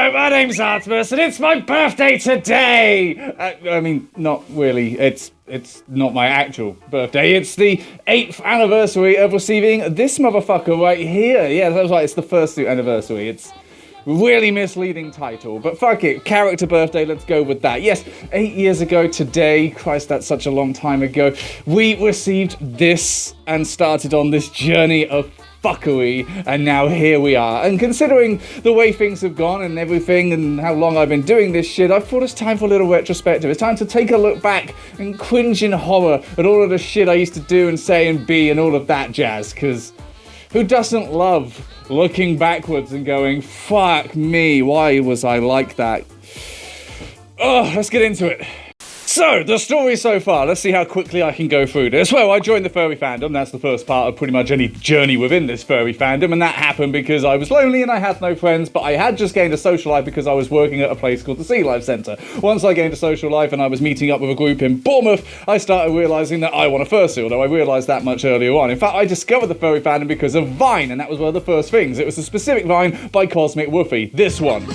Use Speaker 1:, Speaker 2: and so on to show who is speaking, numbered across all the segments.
Speaker 1: Hello, my name's Artemis, and it's my birthday today! I mean, not really. It's not my actual birthday. It's the 8th anniversary of receiving this motherfucker right here. Yeah, that's right, it's the fursuit anniversary. It's really misleading title, but fuck it. Character birthday, let's go with that. Yes, 8 years ago today, Christ, that's such a long time ago, we received this and started on this journey of fuckery, and now here we are. And considering the way things have gone and everything and how long I've been doing this shit, I thought it's time for a little retrospective. It's time to take a look back and cringe in horror at all of the shit I used to do and say and be and all of that jazz, because who doesn't love looking backwards and going, fuck me, why was I like that? Oh, let's get into it. So, the story so far, let's see how quickly I can go through this. Well, I joined the furry fandom. That's the first part of pretty much any journey within this furry fandom, and that happened because I was lonely and I had no friends, but I had just gained a social life because I was working at a place called the Sea Life Centre. Once I gained a social life and I was meeting up with a group in Bournemouth, I started realising that I want a fursuit, although I realised that much earlier on. In fact, I discovered the furry fandom because of Vine, and that was one of the first things. It was a specific Vine by Cosmic Woofy. This one.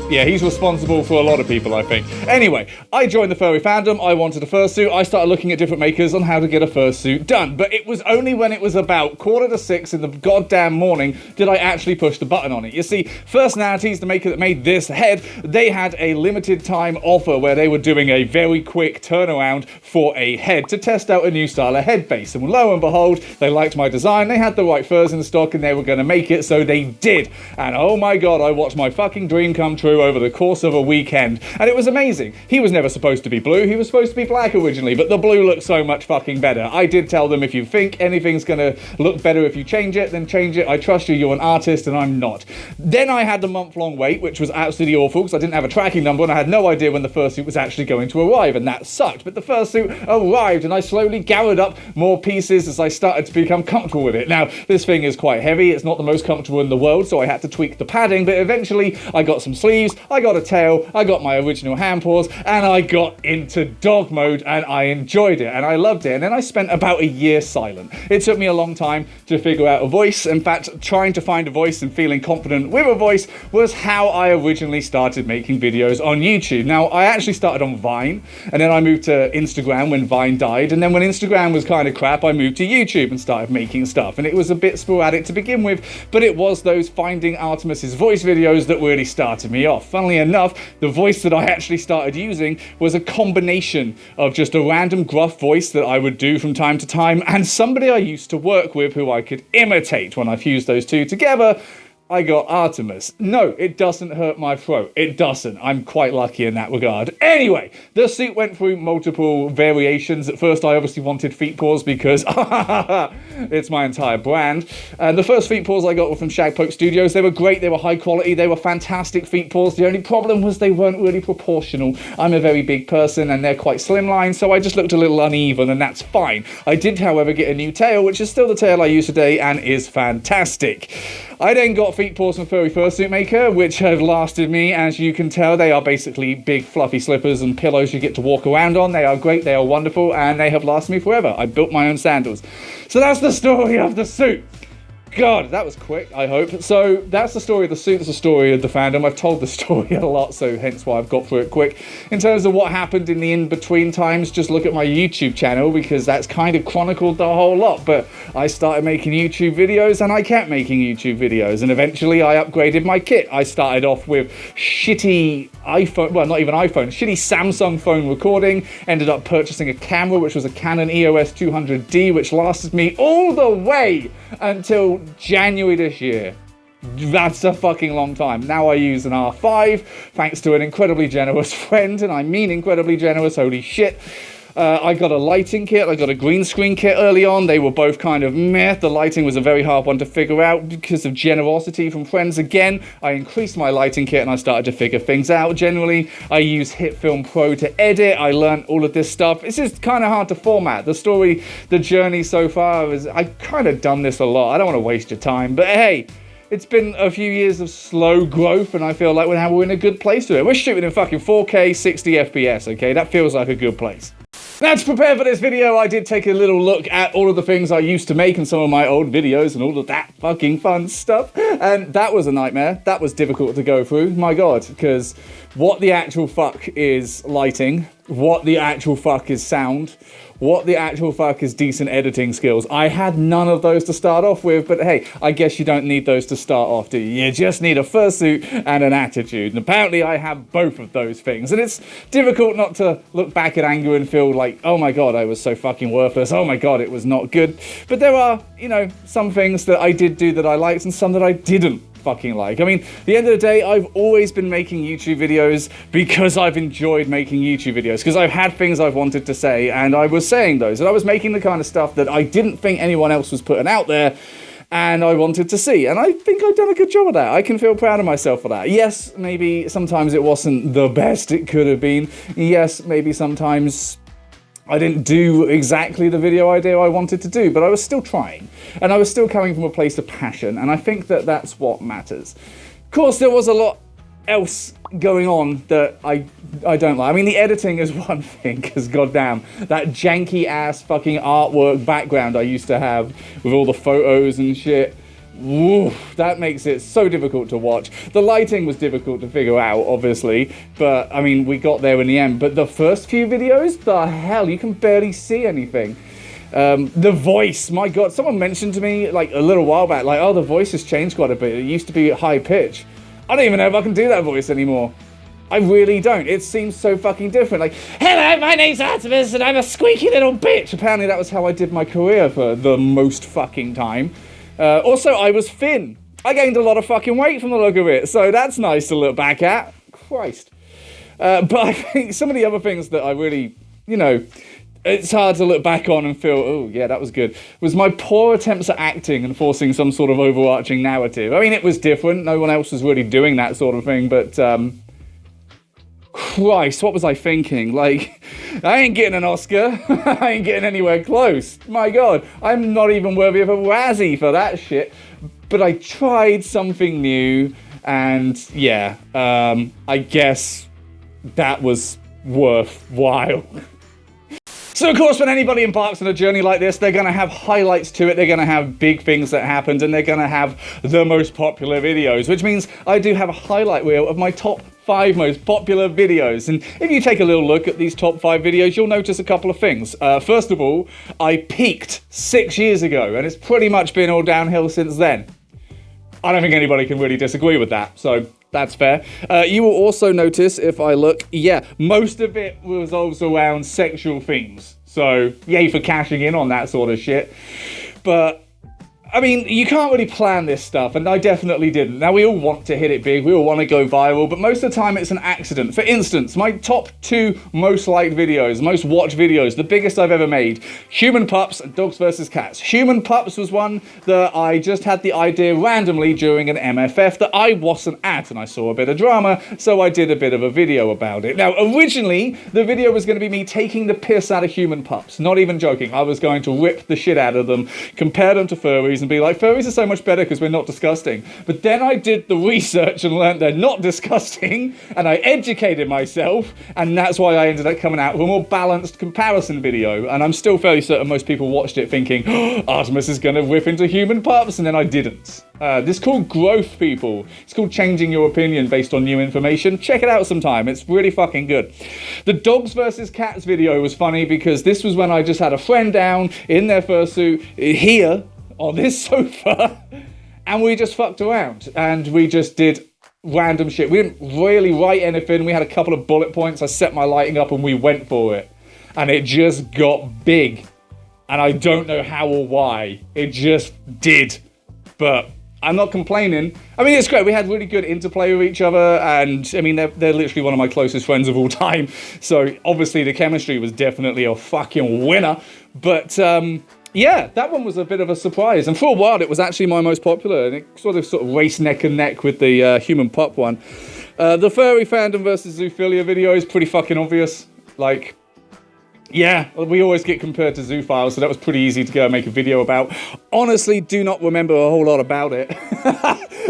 Speaker 1: Yeah, he's responsible for a lot of people, I think. Anyway, I joined the furry fandom, I wanted a fursuit, I started looking at different makers on how to get a fursuit done, but it was only when it was about 5:45 in the goddamn morning did I actually push the button on it. You see, Firstnalities, the maker that made this head, they had a limited time offer where they were doing a very quick turnaround for a head to test out a new style of head base, and lo and behold, they liked my design, they had the right furs in stock, and they were going to make it, so they did. And oh my god, I watched my fucking dream come true over the course of a weekend, and it was amazing. He was never supposed to be blue, he was supposed to be black originally, but the blue looked so much fucking better. I did tell them, if you think anything's gonna look better if you change it, then change it. I trust you, you're an artist, and I'm not. Then I had the month-long wait, which was absolutely awful, because I didn't have a tracking number, and I had no idea when the fursuit was actually going to arrive, and that sucked. But the fursuit arrived, and I slowly gathered up more pieces as I started to become comfortable with it. Now, this thing is quite heavy, it's not the most comfortable in the world, so I had to tweak the padding, but eventually I got some sleeves, I got a tail, I got my original hand paws, and I got into dog mode, and I enjoyed it, and I loved it. And then I spent about a year silent. It took me a long time to figure out a voice. In fact, trying to find a voice and feeling confident with a voice was how I originally started making videos on YouTube. Now, I actually started on Vine, and then I moved to Instagram when Vine died, and then when Instagram was kind of crap, I moved to YouTube and started making stuff, and it was a bit sporadic to begin with, but it was those Finding Artemis's voice videos that really started me off. Funnily enough, the voice that I actually started using was a combination of just a random gruff voice that I would do from time to time and somebody I used to work with who I could imitate. When I fused those two together, I got Artemis. No, it doesn't hurt my throat. It doesn't. I'm quite lucky in that regard. Anyway, the suit went through multiple variations. At first, I obviously wanted feet paws because it's my entire brand. And the first feet paws I got were from Shagpoke Studios. They were great. They were high quality. They were fantastic feet paws. The only problem was they weren't really proportional. I'm a very big person and they're quite slimline, so I just looked a little uneven, and that's fine. I did, however, get a new tail, which is still the tail I use today and is fantastic. I then got feet paws from Furry Fursuit Maker, which have lasted me. As you can tell, they are basically big fluffy slippers and pillows you get to walk around on. They are great, they are wonderful, and they have lasted me forever. I built my own sandals. So that's the story of the suit. God, that was quick, I hope. So that's the story of the suit, that's the story of the fandom. I've told the story a lot, so hence why I've got through it quick. In terms of what happened in the in-between times, just look at my YouTube channel, because that's kind of chronicled the whole lot. But I started making YouTube videos, and I kept making YouTube videos, and eventually I upgraded my kit. I started off with shitty iPhone, well, not even iPhone, shitty Samsung phone recording, ended up purchasing a camera, which was a Canon EOS 200D, which lasted me all the way until January this year. That's a fucking long time. Now I use an R5, thanks to an incredibly generous friend, and I mean incredibly generous, holy shit. I got a lighting kit, I got a green screen kit early on. They were both kind of meh. The lighting was a very hard one to figure out because of generosity from friends. Again, I increased my lighting kit and I started to figure things out. Generally, I use HitFilm Pro to edit. I learned all of this stuff. It's just kind of hard to format. The story, the journey so far is, I've kind of done this a lot. I don't want to waste your time, but hey, it's been a few years of slow growth, and I feel like we're in a good place with it. We're shooting in fucking 4K, 60 FPS, okay? That feels like a good place. Now, to prepare for this video, I did take a little look at all of the things I used to make in some of my old videos and all of that fucking fun stuff. And that was a nightmare. That was difficult to go through. My God, because what the actual fuck is lighting? What the actual fuck is sound? What the actual fuck is decent editing skills? I had none of those to start off with, but hey, I guess you don't need those to start off, do you? You just need a fursuit and an attitude. And apparently I have both of those things. And it's difficult not to look back at anger and feel like, oh my God, I was so fucking worthless. Oh my God, it was not good. But there are, you know, some things that I did do that I liked and some that I didn't fucking like. I mean, at the end of the day, I've always been making YouTube videos because I've enjoyed making YouTube videos, because I've had things I've wanted to say and I was saying those, and I was making the kind of stuff that I didn't think anyone else was putting out there and I wanted to see, and I think I've done a good job of that. I can feel proud of myself for that. Yes, maybe sometimes it wasn't the best it could have been. Yes, maybe sometimes I didn't do exactly the video idea I wanted to do, but I was still trying. And I was still coming from a place of passion, and I think that that's what matters. Of course, there was a lot else going on that I don't like. I mean, the editing is one thing, because goddamn, that janky-ass fucking artwork background I used to have with all the photos and shit, woo, that makes it so difficult to watch. The lighting was difficult to figure out, obviously, but I mean, we got there in the end. But the first few videos, the hell, you can barely see anything. The voice, my God, someone mentioned to me like a little while back, like, oh, the voice has changed quite a bit. It used to be high pitch. I don't even know if I can do that voice anymore. I really don't. It seems so fucking different. Like, hello, my name's Artemis and I'm a squeaky little bitch. Apparently that was how I did my career for the most fucking time. Also, I was thin. I gained a lot of fucking weight from the look of it, so that's nice to look back at. Christ. But I think some of the other things that I really, you know, it's hard to look back on and feel, oh, yeah, that was good, was my poor attempts at acting and forcing some sort of overarching narrative. I mean, it was different. No one else was really doing that sort of thing, but, Christ, what was I thinking? Like, I ain't getting an Oscar. I ain't getting anywhere close. My God, I'm not even worthy of a Razzie for that shit. But I tried something new, and yeah, I guess that was worthwhile. So, of course, when anybody embarks on a journey like this, they're going to have highlights to it, they're going to have big things that happened, and they're going to have the most popular videos, which means I do have a highlight reel of my top 5 most popular videos. And if you take a little look at these top 5 videos, you'll notice a couple of things. First of all, I peaked 6 years ago, and it's pretty much been all downhill since then. I don't think anybody can really disagree with that, so that's fair. You will also notice, if I look, yeah, most of it revolves around sexual themes. So, yay for cashing in on that sort of shit. But I mean, you can't really plan this stuff, and I definitely didn't. Now, we all want to hit it big, we all want to go viral, but most of the time it's an accident. For instance, my top 2 most liked videos, most watched videos, the biggest I've ever made, Human Pups and Dogs vs. Cats. Human Pups was one that I just had the idea randomly during an MFF that I wasn't at, and I saw a bit of drama, so I did a bit of a video about it. Now, originally, the video was going to be me taking the piss out of human pups. Not even joking. I was going to rip the shit out of them, compare them to furries, and be like, furries are so much better because we're not disgusting. But then I did the research and learned they're not disgusting, and I educated myself, and that's why I ended up coming out with a more balanced comparison video. And I'm still fairly certain most people watched it thinking, oh, Artemis is going to whip into human pups, and then I didn't. This is called growth, people. It's called changing your opinion based on new information. Check it out sometime. It's really fucking good. The Dogs vs. Cats video was funny because this was when I just had a friend down in their fursuit here on this sofa, and we just fucked around, and we just did random shit. We didn't really write anything. We had a couple of bullet points. I set my lighting up and we went for it, and it just got big, and I don't know how or why. It just did, but I'm not complaining. I mean, it's great. We had really good interplay with each other, and I mean, they're literally one of my closest friends of all time, so obviously the chemistry was definitely a fucking winner. But yeah, that one was a bit of a surprise, and for a while it was actually my most popular, and it sort of raced neck and neck with the human pup one. The furry fandom versus zoophilia video is pretty fucking obvious. Like, yeah, we always get compared to zoophiles, so that was pretty easy to go and make a video about. Honestly, do not remember a whole lot about it.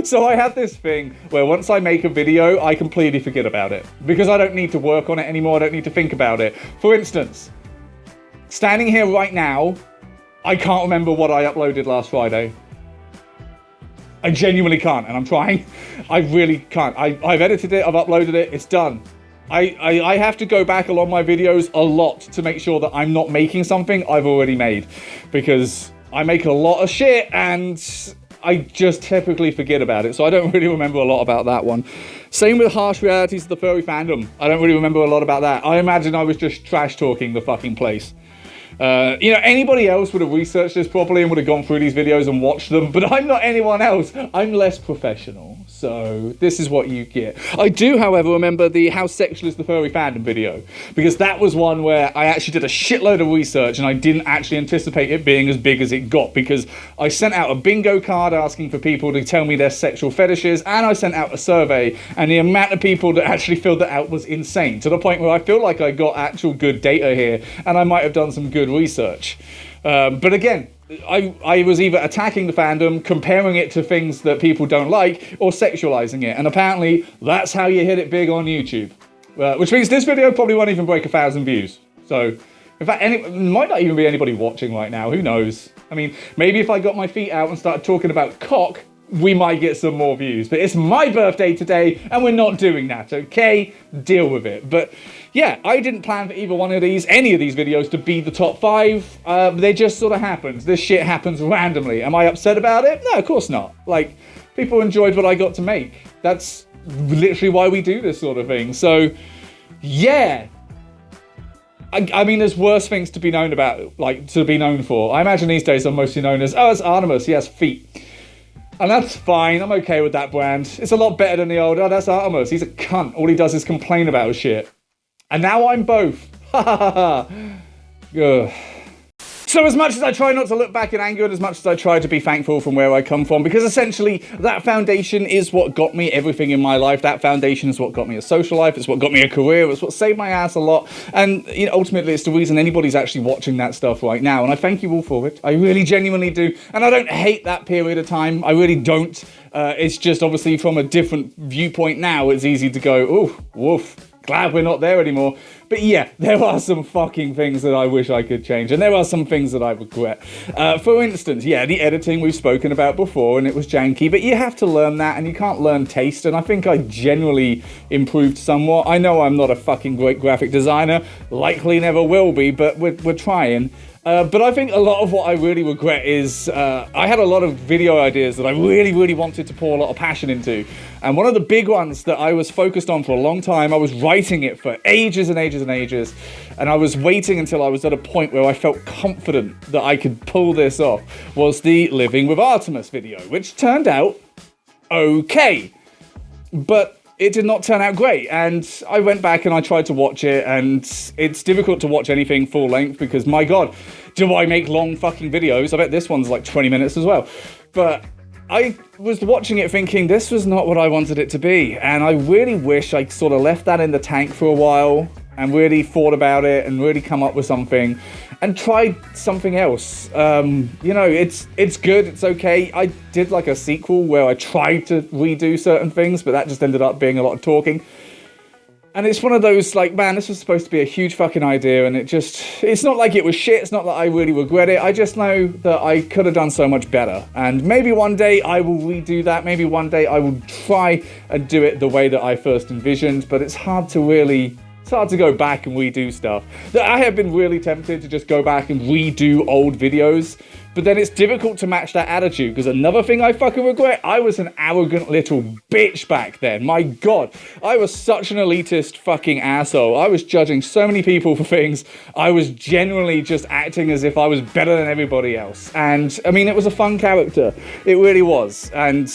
Speaker 1: So I have this thing where once I make a video, I completely forget about it, because I don't need to work on it anymore, I don't need to think about it. For instance, Standing here right now, I can't remember what I uploaded last Friday. I genuinely can't, and I'm trying. I really can't. I've edited it, I've uploaded it, it's done. I have to go back along my videos a lot to make sure that I'm not making something I've already made. Because I make a lot of shit, and I just typically forget about it, so I don't really remember a lot about that one. Same with Harsh Realities of the Furry Fandom. I don't really remember a lot about that. I imagine I was just trash-talking the fucking place. You know, anybody else would have researched this properly and would have gone through these videos and watched them, but I'm not anyone else. I'm less professional, so this is what you get. I do, however, remember the How Sexual is the Furry Fandom video, because that was one where I actually did a shitload of research and I didn't actually anticipate it being as big as it got, because I sent out a bingo card asking for people to tell me their sexual fetishes, and I sent out a survey, and the amount of people that actually filled that out was insane, to the point where I feel like I got actual good data here, and I might have done some good research. But again, I was either attacking the fandom, comparing it to things that people don't like, or sexualizing it. And apparently, that's how you hit it big on YouTube. Which means this video probably won't even break 1,000 views. So, in fact, might not even be anybody watching right now. Who knows? I mean, maybe if I got my feet out and started talking about cock, we might get some more views. But it's my birthday today, and we're not doing that, okay? Deal with it. But yeah, I didn't plan for either one of these, any of these videos, to be the top 5. They just sort of happens. This shit happens randomly. Am I upset about it? No, of course not. Like, people enjoyed what I got to make. That's literally why we do this sort of thing. So, yeah. I mean, there's worse things to be known about, like, to be known for. I imagine these days I'm mostly known as, oh, it's Artemis, he has feet. And that's fine, I'm okay with that brand. It's a lot better than the old, oh, that's Artemis, he's a cunt. All he does is complain about shit. And now I'm both. Ha ha ha ha. So as much as I try not to look back in anger, and as much as I try to be thankful from where I come from, because essentially that foundation is what got me everything in my life. That foundation is what got me a social life. It's what got me a career. It's what saved my ass a lot. And you know, ultimately, it's the reason anybody's actually watching that stuff right now. And I thank you all for it. I really genuinely do. And I don't hate that period of time. I really don't. It's just obviously from a different viewpoint now, it's easy to go, ooh, woof. Glad we're not there anymore. But yeah, there are some fucking things that I wish I could change, and there are some things that I regret. For instance, yeah, the editing we've spoken about before, and it was janky, but you have to learn that, and you can't learn taste, and I think I generally improved somewhat. I know I'm not a fucking great graphic designer, likely never will be, but we're trying. But I think a lot of what I really regret is I had a lot of video ideas that I really, really wanted to pour a lot of passion into. And one of the big ones that I was focused on for a long time, I was writing it for ages and ages and ages. And I was waiting until I was at a point where I felt confident that I could pull this off, was the Living with Artemis video, which turned out okay. But it did not turn out great, and I went back and I tried to watch it, and it's difficult to watch anything full length because, my god, do I make long fucking videos? I bet this one's like 20 minutes as well. But I was watching it thinking this was not what I wanted it to be, and I really wish I sort of left that in the tank for a while and really thought about it and really come up with something and tried something else. You know, it's good, it's okay. I did like a sequel where I tried to redo certain things, but that just ended up being a lot of talking. And it's one of those, like, man, this was supposed to be a huge fucking idea, and it's not like it was shit, it's not that I really regret it, I just know that I could have done so much better. And maybe one day I will redo that, maybe one day I will try and do it the way that I first envisioned, but it's hard to go back and redo stuff. I have been really tempted to just go back and redo old videos, but then it's difficult to match that attitude, because another thing I fucking regret, I was an arrogant little bitch back then. My god, I was such an elitist fucking asshole. I was judging so many people for things. I was generally just acting as if I was better than everybody else. And, I mean, it was a fun character. It really was. And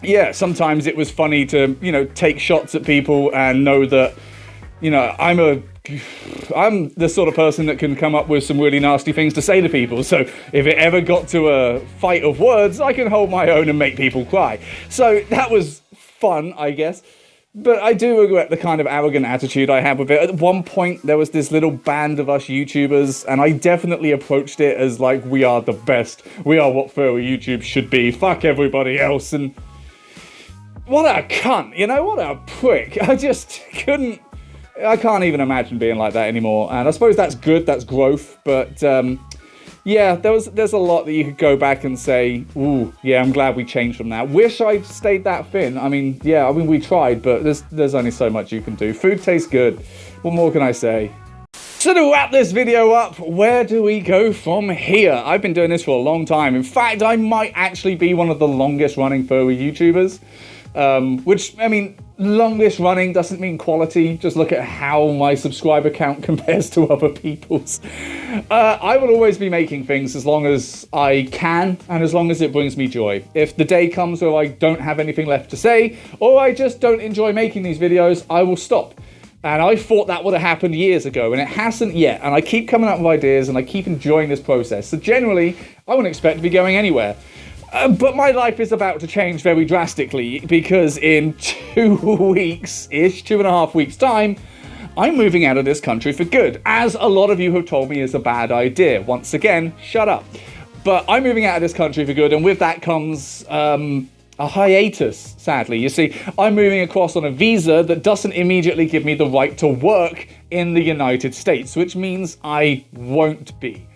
Speaker 1: yeah, sometimes it was funny to, you know, take shots at people and know that, you know, I'm the sort of person that can come up with some really nasty things to say to people, so if it ever got to a fight of words, I can hold my own and make people cry. So that was fun, I guess. But I do regret the kind of arrogant attitude I had with it. At one point, there was this little band of us YouTubers, and I definitely approached it as like, we are the best. We are what furry YouTube should be. Fuck everybody else. And what a cunt, you know? What a prick. I just couldn't... I can't even imagine being like that anymore. And I suppose that's good, that's growth. But yeah, there's a lot that you could go back and say, ooh, yeah, I'm glad we changed from that. Wish I'd stayed that thin. I mean, yeah, I mean, we tried, but there's only so much you can do. Food tastes good. What more can I say? So to wrap this video up, where do we go from here? I've been doing this for a long time. In fact, I might actually be one of the longest running furry YouTubers. Which, I mean, longest running doesn't mean quality. Just look at how my subscriber count compares to other people's. I will always be making things as long as I can and as long as it brings me joy. If the day comes where I don't have anything left to say, or I just don't enjoy making these videos, I will stop. And I thought that would have happened years ago, and it hasn't yet. And I keep coming up with ideas, and I keep enjoying this process. So generally, I wouldn't expect to be going anywhere. But my life is about to change very drastically, because in 2 weeks-ish, 2.5 weeks' time, I'm moving out of this country for good, as a lot of you have told me is a bad idea. Once again, shut up. But I'm moving out of this country for good, and with that comes a hiatus, sadly. You see, I'm moving across on a visa that doesn't immediately give me the right to work in the United States, which means I won't be.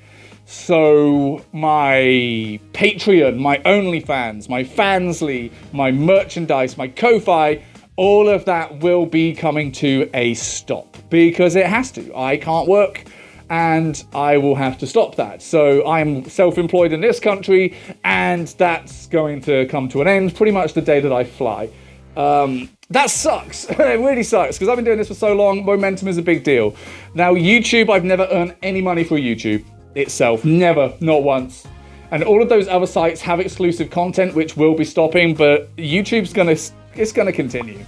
Speaker 1: So my Patreon, my OnlyFans, my Fansly, my merchandise, my Ko-Fi, all of that will be coming to a stop because it has to. I can't work and I will have to stop that. So I'm self-employed in this country and that's going to come to an end pretty much the day that I fly. That sucks. It really sucks because I've been doing this for so long. Momentum is a big deal. Now YouTube, I've never earned any money for YouTube itself. Never, not once. And all of those other sites have exclusive content which will be stopping, but YouTube's gonna continue.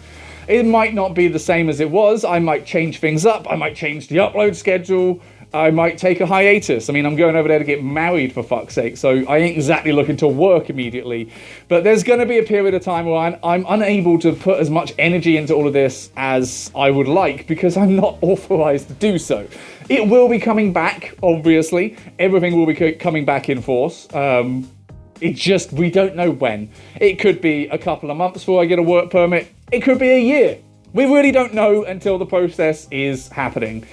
Speaker 1: It might not be the same as it was. I might change things up. I might change the upload schedule. I might take a hiatus. I mean, I'm going over there to get married, for fuck's sake, so I ain't exactly looking to work immediately. But there's going to be a period of time where I'm unable to put as much energy into all of this as I would like because I'm not authorized to do so. It will be coming back, obviously. Everything will be coming back in force. We don't know when. It could be a couple of months before I get a work permit. It could be a year. We really don't know until the process is happening.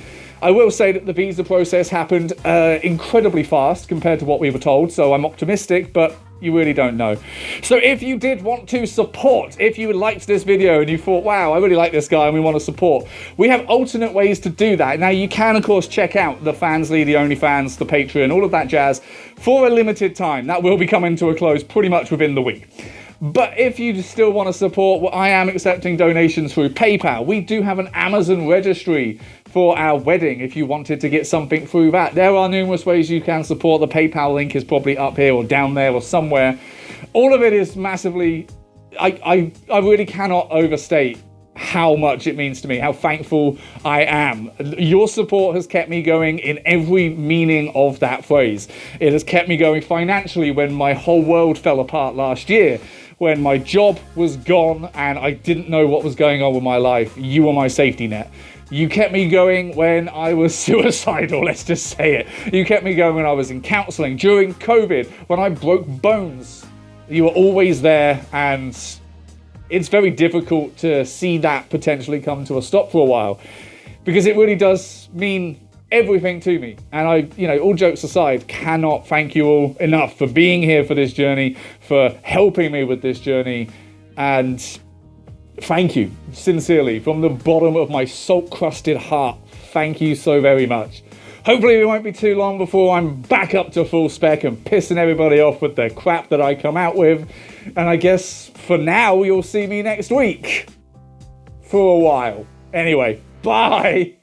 Speaker 1: I will say that the visa process happened incredibly fast compared to what we were told, so I'm optimistic, but you really don't know. So if you did want to support, if you liked this video and you thought, wow, I really like this guy and we want to support, we have alternate ways to do that. Now, you can, of course, check out the Fansly, the OnlyFans, the Patreon, all of that jazz for a limited time. That will be coming to a close pretty much within the week. But if you still want to support, well, I am accepting donations through PayPal. We do have an Amazon registry for our wedding if you wanted to get something through that. There are numerous ways you can support. The PayPal link is probably up here or down there or somewhere. All of it is massively... I really cannot overstate how much it means to me, how thankful I am. Your support has kept me going in every meaning of that phrase. It has kept me going financially when my whole world fell apart last year. When my job was gone and I didn't know what was going on with my life, you were my safety net. You kept me going when I was suicidal, let's just say it. You kept me going when I was in counseling, during COVID, when I broke bones. You were always there, and it's very difficult to see that potentially come to a stop for a while because it really does mean everything to me. And I, all jokes aside, cannot thank you all enough for being here for this journey, for helping me with this journey, and thank you, sincerely, from the bottom of my salt-crusted heart. Thank you so very much. Hopefully it won't be too long before I'm back up to full spec and pissing everybody off with the crap that I come out with. And I guess for now, you'll see me next week. For a while. Anyway, bye!